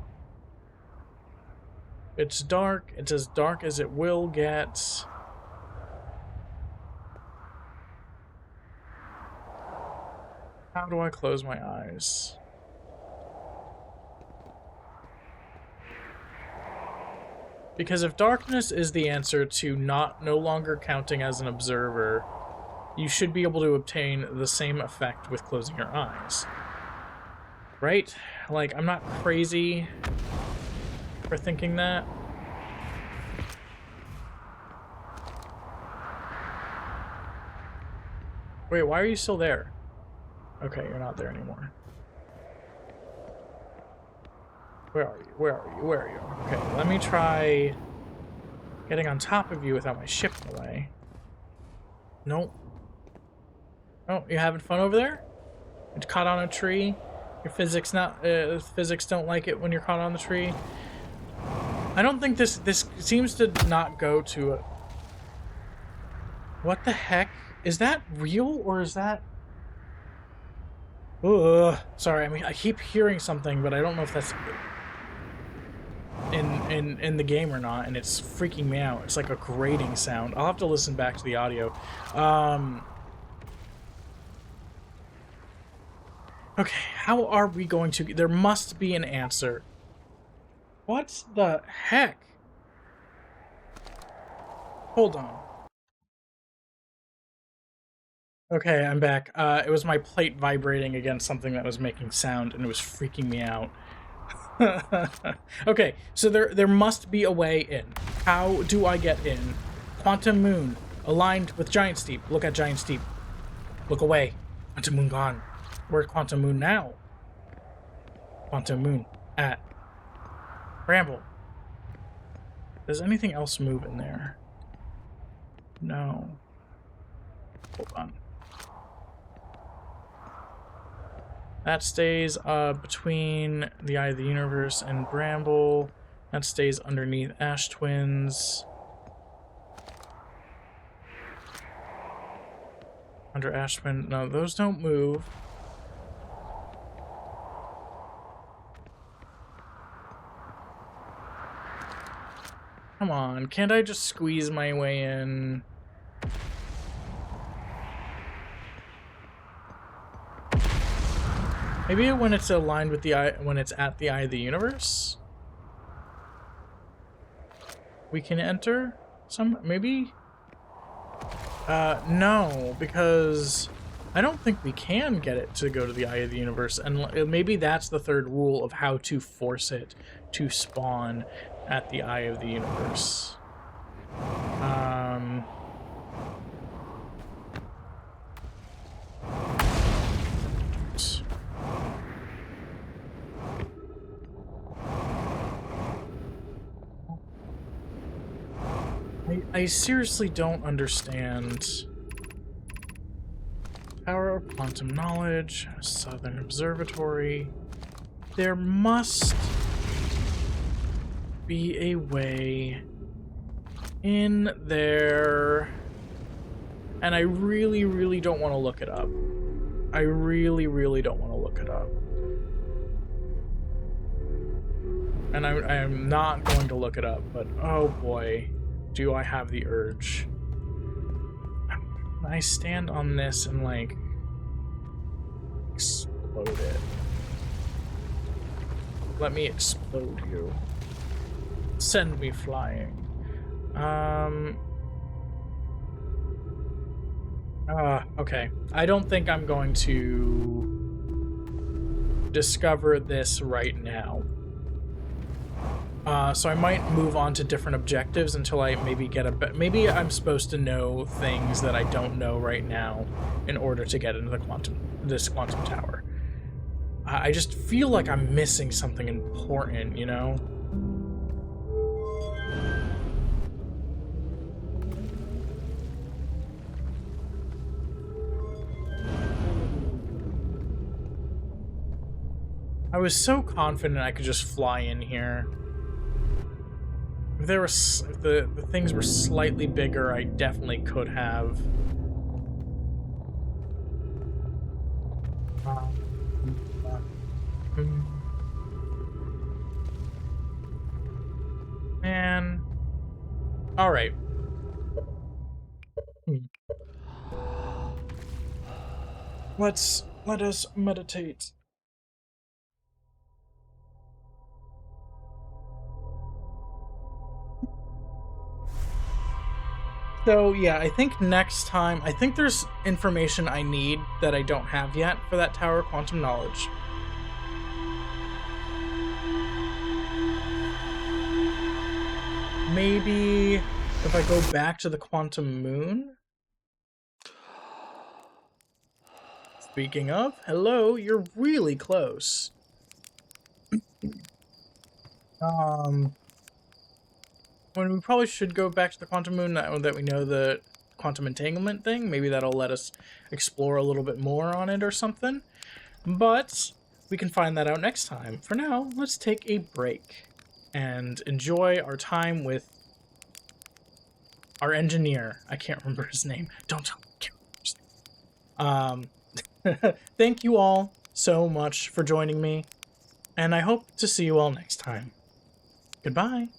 It's dark. It's as dark as it will get. How do I close my eyes? Because if darkness is the answer to no longer counting as an observer, you should be able to obtain the same effect with closing your eyes. Right? Like, I'm not crazy for thinking that. Wait, why are you still there? Okay, you're not there anymore. Where are you? Where are you? Where are you? Okay, let me try getting on top of you without my ship in the way. Nope. Oh, you having fun over there? You're caught on a tree? Your physics don't like it when you're caught on the tree? I don't think this seems to not go to a... What the heck? Is that real, or is that... Ugh. Sorry, I mean, I keep hearing something, but I don't know if that's in the game or not, and it's freaking me out. It's like a grating sound. I'll have to listen back to the audio. Okay, how are we going to... There must be an answer. What the heck? Hold on. Okay, I'm back. It was my plate vibrating against something that was making sound, and it was freaking me out. Okay, so there must be a way in. How do I get in? Quantum Moon, aligned with Giant Steep. Look at Giant Steep. Look away. Quantum Moon gone. Where's Quantum Moon now? Quantum Moon at Bramble. Does anything else move in there? No. Hold on. That stays between the Eye of the Universe and Bramble. That stays underneath Ash Twins. Under Ash Twin. No, those don't move. Come on, can't I just squeeze my way in? Maybe when it's aligned with the eye, when it's at the Eye of the Universe, we can enter some, maybe? No, because I don't think we can get it to go to the Eye of the Universe, and maybe that's the third rule of how to force it to spawn at the Eye of the Universe. I seriously don't understand. Power of Quantum Knowledge, Southern Observatory. There must be a way in there. And I really, really don't want to look it up. I really, really don't want to look it up. And I am not going to look it up, but oh boy, do I have the urge. I stand on this and, like, explode it. Let me explode you. Send me flying. Okay. I don't think I'm going to discover this right now. So I might move on to different objectives until I maybe get a bit. Maybe I'm supposed to know things that I don't know right now in order to get into this quantum tower. I just feel like I'm missing something important, you know? I was so confident I could just fly in here. If there was, if the things were slightly bigger, I definitely could have. Man. All right. Let us meditate. So, yeah, I think next time, I think there's information I need that I don't have yet for that Tower of Quantum Knowledge. Maybe if I go back to the Quantum Moon? Speaking of, hello, you're really close. When we probably should go back to the Quantum Moon now that we know the quantum entanglement thing. Maybe that'll let us explore a little bit more on it or something. But we can find that out next time. For now, let's take a break and enjoy our time with our engineer. I can't remember his name. Don't tell me. I can't remember his name. Thank you all so much for joining me, and I hope to see you all next time. Goodbye.